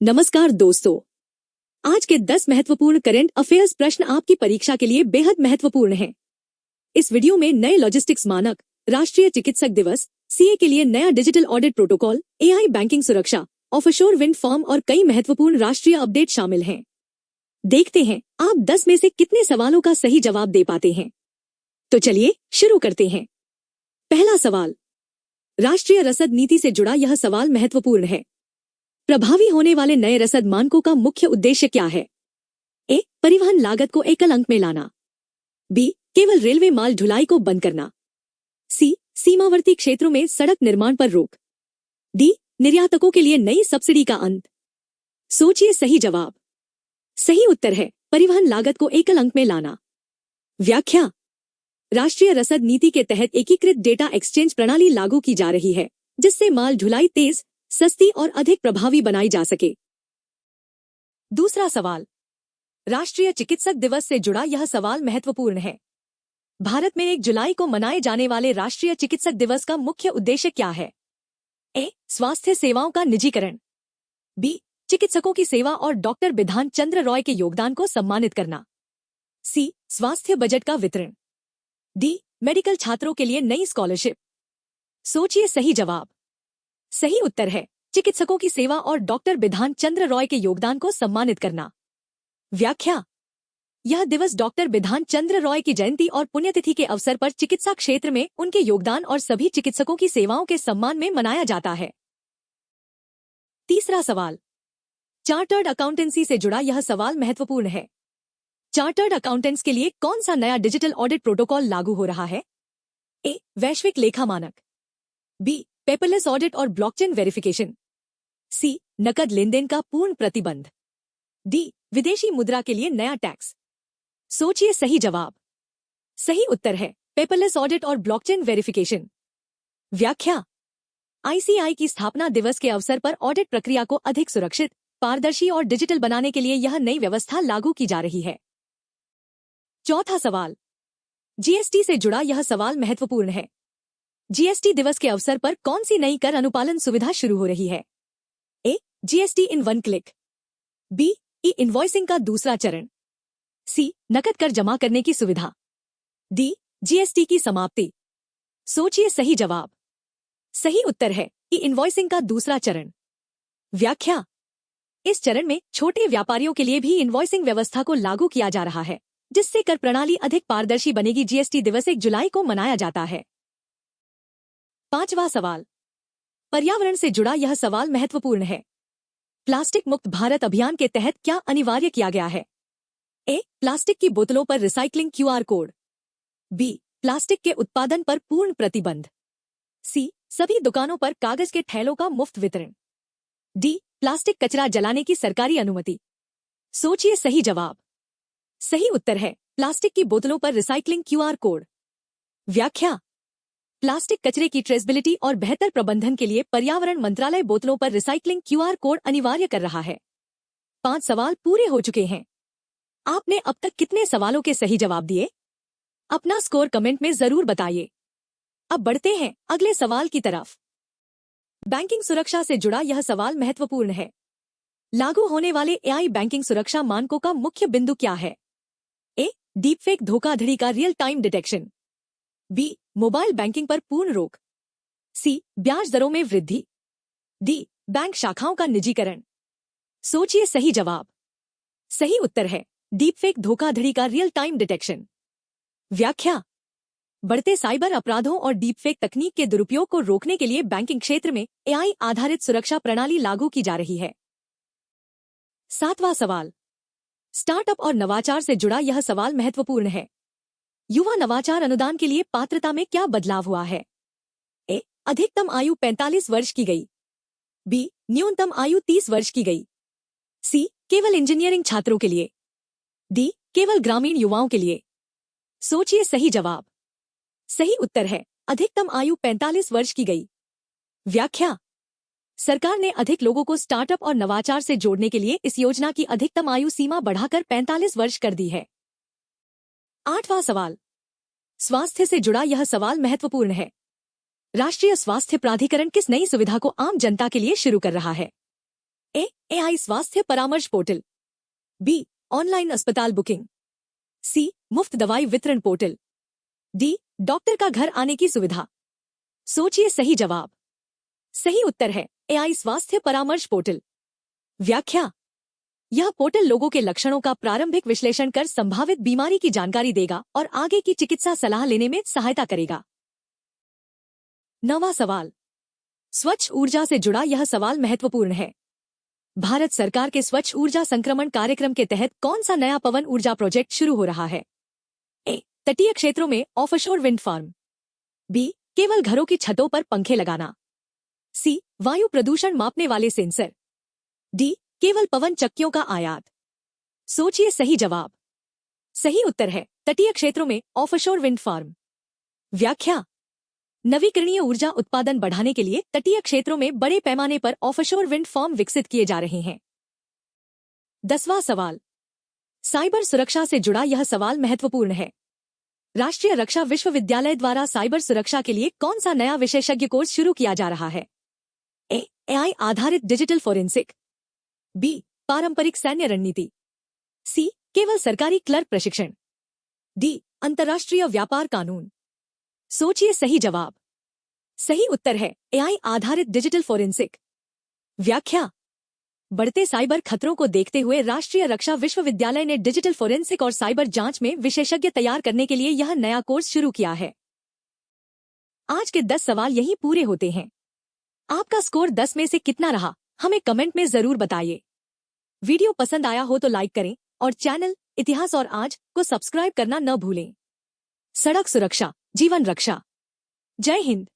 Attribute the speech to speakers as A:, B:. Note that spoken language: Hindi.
A: नमस्कार दोस्तों, आज के 10 महत्वपूर्ण करंट अफेयर्स प्रश्न आपकी परीक्षा के लिए बेहद महत्वपूर्ण हैं। इस वीडियो में नए लॉजिस्टिक्स मानक, राष्ट्रीय चिकित्सक दिवस, सीए के लिए नया digital audit protocol, AI banking सुरक्षा, ऑफशोर विंड फार्म और कई महत्वपूर्ण राष्ट्रीय अपडेट शामिल हैं। देखते हैं आप 10 में से कितने सवालों का सही जवाब दे पाते हैं। तो चलिए शुरू करते हैं। पहला सवाल, राष्ट्रीय रसद नीति से जुड़ा यह सवाल महत्वपूर्ण है। प्रभावी होने वाले नए रसद मानकों का मुख्य उद्देश्य क्या है? ए. परिवहन लागत को एकल अंक में लाना। बी. केवल रेलवे माल ढुलाई को बंद करना। सी. सीमावर्ती क्षेत्रों में सड़क निर्माण पर रोक। डी. निर्यातकों के लिए नई सब्सिडी का अंत। सोचिए सही जवाब। सही उत्तर है परिवहन लागत को एकल अंक में लाना। व्याख्या, राष्ट्रीय रसद नीति के तहत एकीकृत डेटा एक्सचेंज प्रणाली लागू की जा रही है, जिससे माल ढुलाई तेज, सस्ती और अधिक प्रभावी बनाई जा सके। दूसरा सवाल, राष्ट्रीय चिकित्सक दिवस से जुड़ा यह सवाल महत्वपूर्ण है। भारत में 1 जुलाई को मनाए जाने वाले राष्ट्रीय चिकित्सक दिवस का मुख्य उद्देश्य क्या है? ए. स्वास्थ्य सेवाओं का निजीकरण। बी. चिकित्सकों की सेवा और डॉक्टर बिधान चंद्र रॉय के योगदान को सम्मानित करना। सी. स्वास्थ्य बजट का वितरण। डी. मेडिकल छात्रों के लिए नई स्कॉलरशिप। सोचिए सही जवाब। सही उत्तर है चिकित्सकों की सेवा और डॉक्टर बिधान चंद्र रॉय के योगदान को सम्मानित करना। व्याख्या, यह दिवस डॉक्टर बिधान चंद्र रॉय की जयंती और पुण्यतिथि के अवसर पर चिकित्सा क्षेत्र में उनके योगदान और सभी चिकित्सकों की सेवाओं के सम्मान में मनाया जाता है। तीसरा सवाल, चार्टर्ड अकाउंटेंसी से जुड़ा यह सवाल महत्वपूर्ण है। चार्टर्ड अकाउंटेंट्स के लिए कौन सा नया डिजिटल ऑडिट प्रोटोकॉल लागू हो रहा है? ए. वैश्विक लेखा मानक। बी. पेपरलेस ऑडिट और ब्लॉकचेन वेरिफिकेशन। सी. नकद लेनदेन का पूर्ण प्रतिबंध। डी. विदेशी मुद्रा के लिए नया टैक्स। सोचिए सही जवाब। सही उत्तर है पेपरलेस ऑडिट और ब्लॉकचेन वेरिफिकेशन। व्याख्या, आईसीआई की स्थापना दिवस के अवसर पर ऑडिट प्रक्रिया को अधिक सुरक्षित, पारदर्शी और डिजिटल बनाने के लिए यह नई व्यवस्था लागू की जा रही है। चौथा सवाल, जीएसटी से जुड़ा यह सवाल महत्वपूर्ण है। जीएसटी दिवस के अवसर पर कौन सी नई कर अनुपालन सुविधा शुरू हो रही है? A. GST in 1 click. B. E invoicing का दूसरा चरण। सी. नकद कर जमा करने की सुविधा। डी. जीएसटी की समाप्ति। सोचिए सही जवाब। सही उत्तर है ई इनवॉइसिंग का दूसरा चरण। व्याख्या, इस चरण में छोटे व्यापारियों के लिए भी इनवॉइसिंग व्यवस्था को लागू किया जा रहा है, जिससे कर प्रणाली अधिक पारदर्शी बनेगी। जीएसटी दिवस 1 जुलाई को मनाया जाता है। पांचवा सवाल, पर्यावरण से जुड़ा यह सवाल महत्वपूर्ण है। प्लास्टिक मुक्त भारत अभियान के तहत क्या अनिवार्य किया गया है? ए. प्लास्टिक की बोतलों पर recycling QR code. B. Plastic के उत्पादन पर पूर्ण प्रतिबंध। सी. सभी दुकानों पर कागज के थैलों का मुफ्त वितरण। डी. प्लास्टिक कचरा जलाने की सरकारी अनुमति। सोचिए सही जवाब। सही उत्तर है प्लास्टिक की बोतलों पर रिसाइक्लिंग क्यूआर कोड। व्याख्या, प्लास्टिक कचरे की ट्रेसेबिलिटी और बेहतर प्रबंधन के लिए पर्यावरण मंत्रालय बोतलों पर रिसाइक्लिंग क्यूआर कोड अनिवार्य कर रहा है। 5 सवाल पूरे हो चुके हैं। आपने अब तक कितने सवालों के सही जवाब दिए? अपना स्कोर कमेंट में जरूर बताइए। अब बढ़ते हैं अगले सवाल की तरफ। बैंकिंग सुरक्षा से जुड़ा यह सवाल महत्वपूर्ण है। लागू होने वाले एआई बैंकिंग सुरक्षा मानकों का मुख्य बिंदु क्या है? ए. डीपफेक धोखाधड़ी का real time detection. B. Mobile banking पर पूर्ण रोक। सी. ब्याज दरों में वृद्धि। डी. बैंक शाखाओं का निजीकरण। सोचिए सही जवाब। सही उत्तर है डीपफेक धोखाधड़ी का रियल टाइम डिटेक्शन। व्याख्या, बढ़ते साइबर अपराधों और डीपफेक तकनीक के दुरुपयोग को रोकने के लिए बैंकिंग क्षेत्र में एआई आधारित सुरक्षा प्रणाली लागू की जा रही है। 7वां सवाल, स्टार्टअप और नवाचार से जुड़ा यह सवाल महत्वपूर्ण है। युवा नवाचार अनुदान के लिए पात्रता में क्या बदलाव हुआ है? ए. अधिकतम आयु 45 वर्ष की गई। बी. न्यूनतम आयु 30 वर्ष की गई। सी. केवल इंजीनियरिंग छात्रों के लिए। डी. केवल ग्रामीण युवाओं के लिए। सोचिए सही जवाब। सही उत्तर है अधिकतम आयु 45 वर्ष की गई। व्याख्या, सरकार ने अधिक लोगों को स्टार्टअप और नवाचार से जोड़ने के लिए इस योजना की अधिकतम आयु सीमा बढ़ाकर 45 वर्ष कर दी है। 8वां सवाल, स्वास्थ्य से जुड़ा यह सवाल महत्वपूर्ण है। राष्ट्रीय स्वास्थ्य प्राधिकरण किस नई सुविधा को आम जनता के लिए शुरू कर रहा है? एआई स्वास्थ्य परामर्श पोर्टल। बी ऑनलाइन अस्पताल बुकिंग। सी मुफ्त दवाई वितरण पोर्टल। डी डॉक्टर का घर आने की सुविधा। सोचिए सही जवाब। सही उत्तर है एआई स्वास्थ्य परामर्श पोर्टल। व्याख्या। यह पोर्टल लोगों के लक्षणों का प्रारंभिक विश्लेषण कर संभावित बीमारी की जानकारी देगा और आगे की चिकित्सा सलाह लेने में सहायता करेगा। 9वां सवाल। स्वच्छ ऊर्जा से जुड़ा यह सवाल महत्वपूर्ण है। भारत सरकार के स्वच्छ ऊर्जा संक्रमण कार्यक्रम के तहत कौन सा नया पवन ऊर्जा प्रोजेक्ट शुरू हो रहा है? ए तटीय क्षेत्रों में ऑफशोर विंड फार्म। बी केवल घरों की छतों पर पंखे लगाना। सी वायु प्रदूषण मापने वाले सेंसर। डी केवल पवन चक्कियों का आयात। सोचिए सही जवाब। सही उत्तर है तटीय क्षेत्रों में ऑफशोर विंड फार्म। व्याख्या। नवीकरणीय ऊर्जा उत्पादन बढ़ाने के लिए तटीय क्षेत्रों में बड़े पैमाने पर ऑफशोर विंड फार्म विकसित किए जा रहे हैं। 10वां सवाल। साइबर सुरक्षा से जुड़ा यह सवाल महत्वपूर्ण है। राष्ट्रीय रक्षा विश्वविद्यालय द्वारा साइबर सुरक्षा के लिए कौन सा नया विशेषज्ञ कोर्स शुरू किया जा रहा है? एआई आधारित डिजिटल फोरेंसिक। बी पारंपरिक सैन्य रणनीति। सी केवल सरकारी क्लर्क प्रशिक्षण। डी अंतर्राष्ट्रीय व्यापार कानून। सोचिए सही जवाब। सही उत्तर है एआई आधारित डिजिटल फोरेंसिक। व्याख्या। बढ़ते साइबर खतरों को देखते हुए राष्ट्रीय रक्षा विश्वविद्यालय ने डिजिटल फोरेंसिक और साइबर जांच में विशेषज्ञ तैयार करने के लिए यह नया कोर्स शुरू किया है। आज के 10 सवाल यहीं पूरे होते हैं। आपका स्कोर 10 में से कितना रहा हमें कमेंट में जरूर बताइए। वीडियो पसंद आया हो तो लाइक करें और चैनल इतिहास और आज को सब्सक्राइब करना न भूलें। सड़क सुरक्षा जीवन रक्षा। जय हिंद।